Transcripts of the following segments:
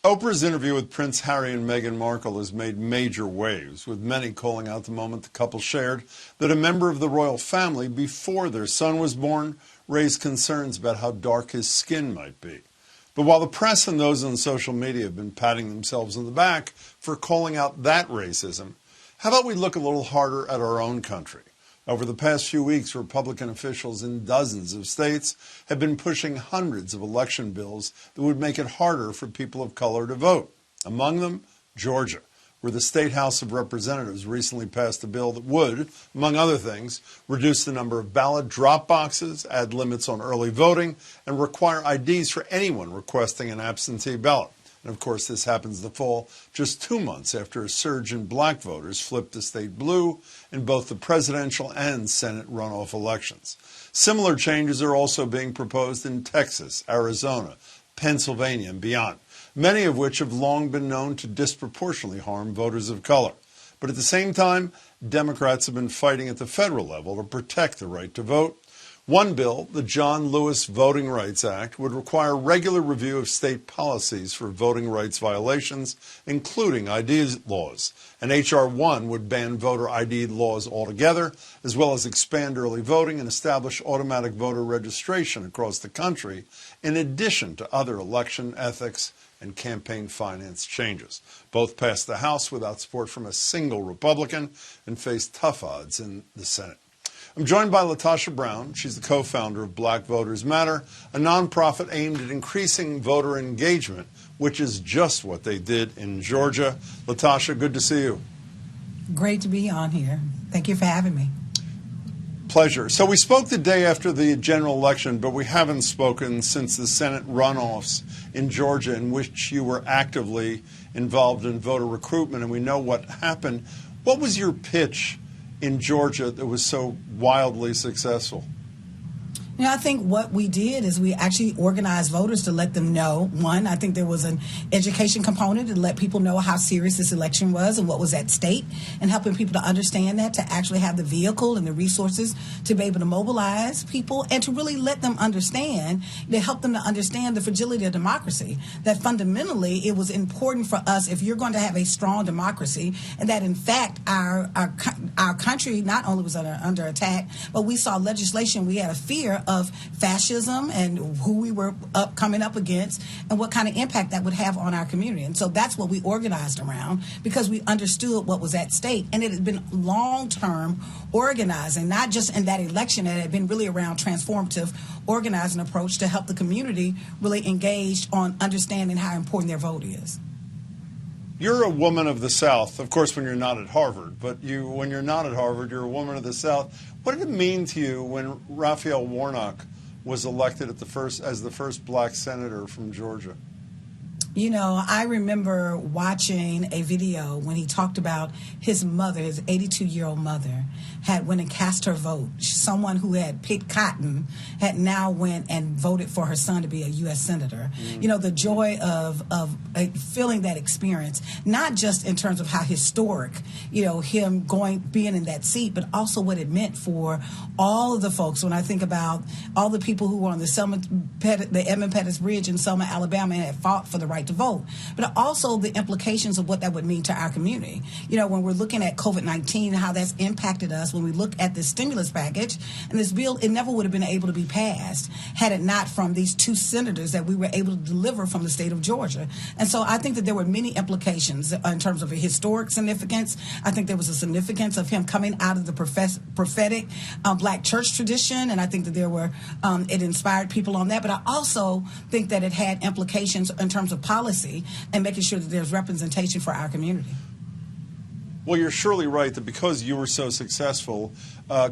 Oprah's interview with Prince Harry and Meghan Markle has made major waves, with many calling out the moment the couple shared that a member of the royal family, before their son was born, raised concerns about how dark his skin might be. But while the press and those on social media have been patting themselves on the back for calling out that racism, how about we look a little harder at our own country? Over the past few weeks, Republican officials in dozens of states have been pushing hundreds of election bills that would make it harder for people of color to vote. Among them, Georgia, where the State House of Representatives recently passed a bill that would, among other things, reduce the number of ballot drop boxes, add limits on early voting, and require IDs for anyone requesting an absentee ballot. And of course, this happens to fall just 2 months after a surge in black voters flipped the state blue in both the presidential and Senate runoff elections. Similar changes are also being proposed in Texas, Arizona, Pennsylvania, and beyond, many of which have long been known to disproportionately harm voters of color. But at the same time, Democrats have been fighting at the federal level to protect the right to vote. One bill, the John Lewis Voting Rights Act, would require regular review of state policies for voting rights violations, including ID laws. And H.R. 1 would ban voter ID laws altogether, as well as expand early voting and establish automatic voter registration across the country, in addition to other election ethics and campaign finance changes. Both passed the House without support from a single Republican and faced tough odds in the Senate. I'm joined by LaTosha Brown. She's the co-founder of Black Voters Matter, a nonprofit aimed at increasing voter engagement, which is just what they did in Georgia. LaTosha, good to see you. Great to be on here. Thank you for having me. Pleasure. So we spoke the day after the general election, but we haven't spoken since the Senate runoffs in Georgia, in which you were actively involved in voter recruitment, and we know what happened. What was your pitch in Georgia that was so wildly successful? You know, I think what we did is we actually organized voters to let them know. One, I think there was an education component to let people know how serious this election was and what was at stake, and helping people to understand that, to actually have the vehicle and the resources to be able to mobilize people and to really let them understand, to help them to understand the fragility of democracy, that fundamentally it was important for us, if you're going to have a strong democracy, and that in fact our country not only was under attack, but we saw legislation, we had a fear of fascism and who we were coming up against and what kind of impact that would have on our community. And so that's what we organized around, because we understood what was at stake. And it had been long-term organizing, not just in that election. It had been really around transformative organizing approach to help the community really engage on understanding how important their vote is. You're a woman of the South, of course, when you're not at Harvard, but when you're not at Harvard, you're a woman of the South. What did it mean to you when Raphael Warnock was elected as the first black senator from Georgia? You know, I remember watching a video when he talked about his mother, his 82-year-old mother, had went and cast her vote. Someone who had picked cotton had now went and voted for her son to be a U.S. senator. You know, the joy of feeling that experience, not just in terms of how historic, you know, him being in that seat, but also what it meant for all of the folks. When I think about all the people who were on the Edmund Pettus Bridge in Selma, Alabama, and had fought for the right to vote, but also the implications of what that would mean to our community. You know, when we're looking at COVID-19 and how that's impacted us, when we look at this stimulus package, and this bill, it never would have been able to be passed had it not from these two senators that we were able to deliver from the state of Georgia. And so I think that there were many implications in terms of a historic significance. I think there was a significance of him coming out of the prophetic black church tradition, and I think that there were, it inspired people on that. But I also think that it had implications in terms of policy and making sure that there's representation for our community. Well, you're surely right that because you were so successful,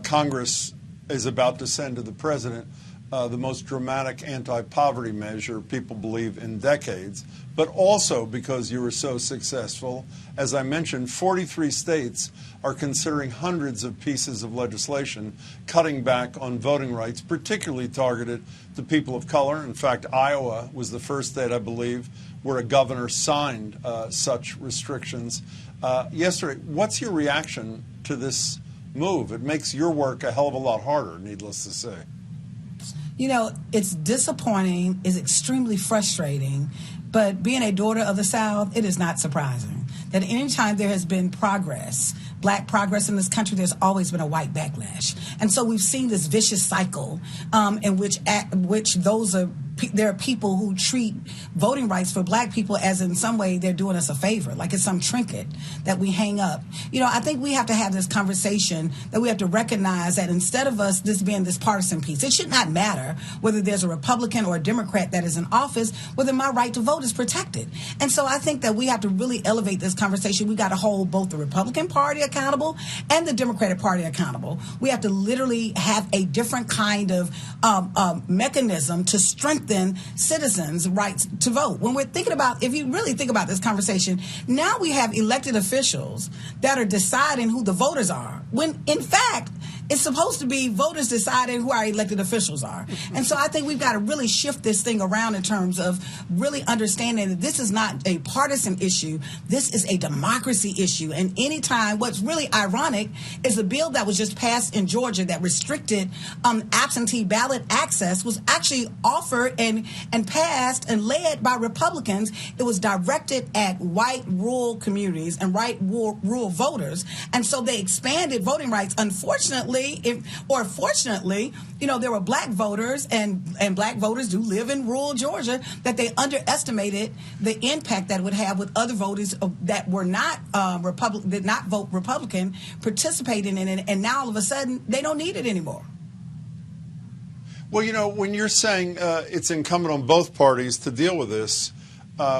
Congress is about to send to the president the most dramatic anti-poverty measure people believe in decades, but also because you were so successful, as I mentioned, 43 states are considering hundreds of pieces of legislation cutting back on voting rights, particularly targeted to people of color. In fact, Iowa was the first state, I believe, where a governor signed such restrictions yesterday. What's your reaction to this move? It makes your work a hell of a lot harder, needless to say. You know, it's disappointing, it's extremely frustrating, But being a daughter of the South, it is not surprising that anytime there has been progress, black progress in this country, there's always been a white backlash. And so we've seen this vicious cycle in which there are people who treat voting rights for black people as in some way they're doing us a favor, like it's some trinket that we hang up. I think we have to have this conversation that we have to recognize that instead of us this being this partisan piece, it should not matter whether there's a Republican or a Democrat that is in office, whether my right to vote is protected. And so I think that we have to really elevate this conversation. We got to hold both the Republican Party accountable and the Democratic Party accountable. We have to literally have a different kind of mechanism to strengthen citizens' rights to vote. When we're thinking about, if you really think about this conversation, now we have elected officials that are deciding who the voters are, when in fact, it's supposed to be voters deciding who our elected officials are. And so I think we've got to really shift this thing around in terms of really understanding that this is not a partisan issue. This is a democracy issue. And anytime, what's really ironic is the bill that was just passed in Georgia that restricted absentee ballot access was actually offered and passed and led by Republicans. It was directed at white rural communities and white rural voters. And so they expanded voting rights. Unfortunately, fortunately, there were black voters, and black voters do live in rural Georgia, that they underestimated the impact that it would have with other voters that were not did not vote Republican participating in it, and now all of a sudden they don't need it anymore. Well, when you're saying it's incumbent on both parties to deal with this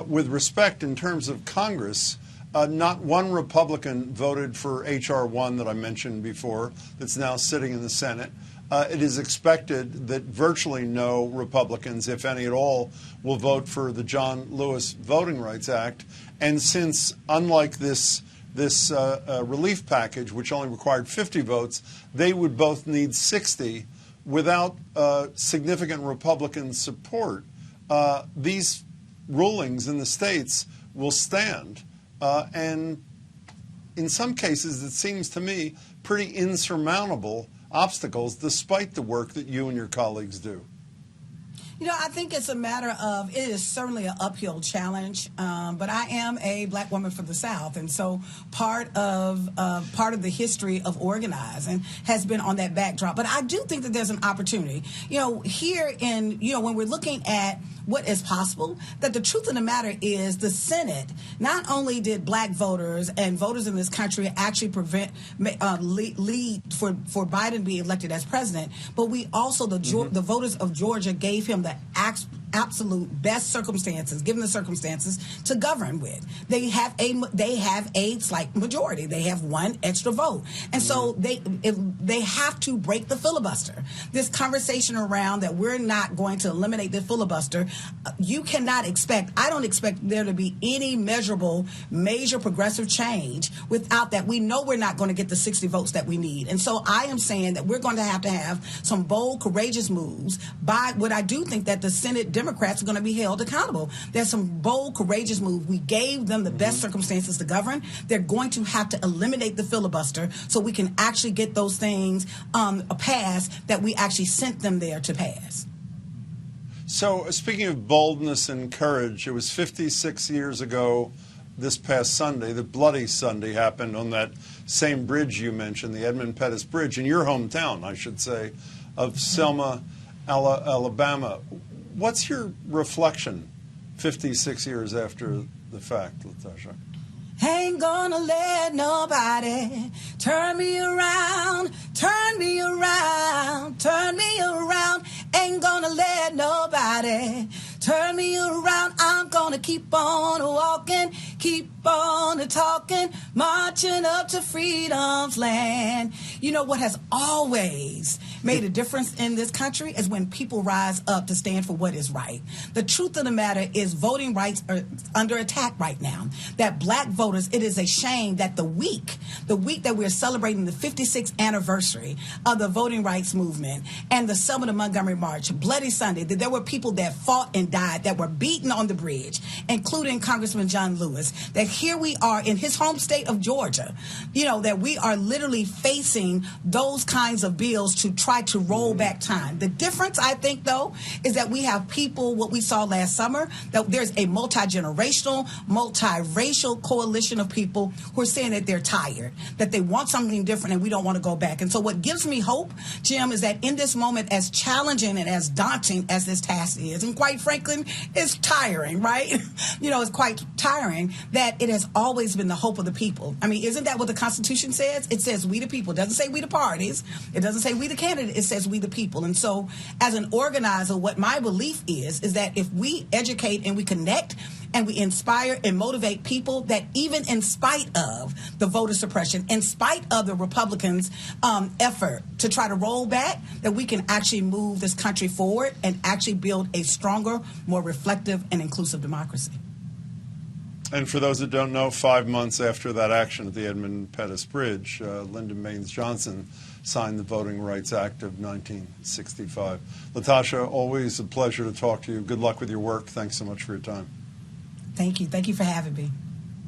with respect in terms of Congress, not one Republican voted for H.R. 1 that I mentioned before that's now sitting in the Senate. It is expected that virtually no Republicans, if any at all, will vote for the John Lewis Voting Rights Act. And since, unlike this relief package, which only required 50 votes, they would both need 60 without significant Republican support, these rulings in the states will stand. And in some cases, it seems to me, pretty insurmountable obstacles, despite the work that you and your colleagues do. I think it's a matter of, it is certainly an uphill challenge, but I am a black woman from the South, and so part of the history of organizing has been on that backdrop. But I do think that there's an opportunity, here in, when we're looking at what is possible, that the truth of the matter is the Senate, not only did black voters and voters in this country actually lead for Biden being elected as president, but we also, the voters of Georgia gave him the absolute best circumstances, given the circumstances, to govern with. They have a slight majority. They have one extra vote. And so they have to break the filibuster. This conversation around that we're not going to eliminate the filibuster, you cannot expect, I don't expect there to be any measurable, major progressive change without that. We know we're not going to get the 60 votes that we need. And so I am saying that we're going to have some bold, courageous moves by what I do think that the Senate Democrats are going to be held accountable. There's some bold, courageous moves. We gave them the best circumstances to govern. They're going to have to eliminate the filibuster so we can actually get those things passed that we actually sent them there to pass. So speaking of boldness and courage, it was 56 years ago this past Sunday, the Bloody Sunday, happened on that same bridge you mentioned, the Edmund Pettus Bridge, in your hometown, I should say, of Selma, Alabama. What's your reflection 56 years after the fact, LaTosha? Ain't gonna let nobody turn me around, turn me around, turn me around. Ain't gonna let nobody turn me around. I'm gonna keep on walking, keep on talking, marching up to freedom's land. You know what has always made a difference in this country is when people rise up to stand for what is right. The truth of the matter is voting rights are under attack right now. That black voters, it is a shame that the week that we're celebrating the 56th anniversary of the voting rights movement and the Selma to Montgomery March, Bloody Sunday, that there were people that fought and died, that were beaten on the bridge, including Congressman John Lewis, that here we are in his home state of Georgia, that we are literally facing those kinds of bills to try to roll back time. The difference, I think, though, is that we have people, what we saw last summer, that there's a multi-generational, multiracial coalition of people who are saying that they're tired, that they want something different, and we don't want to go back. And so what gives me hope, Jim, is that in this moment, as challenging and as daunting as this task is, and quite frankly, it's tiring, right? It's quite tiring, that it has always been the hope of the people. I mean, isn't that what the Constitution says? It says we the people. It doesn't say we the parties. It doesn't say we the candidate. It says we the people. And so as an organizer, what my belief is that if we educate and we connect and we inspire and motivate people, that even in spite of the voter suppression, in spite of the Republicans' effort to try to roll back, that we can actually move this country forward and actually build a stronger, more reflective and inclusive democracy. And for those that don't know, 5 months after that action at the Edmund Pettus Bridge, Lyndon Baines Johnson signed the Voting Rights Act of 1965. LaTosha, always a pleasure to talk to you. Good luck with your work. Thanks so much for your time. Thank you. Thank you for having me.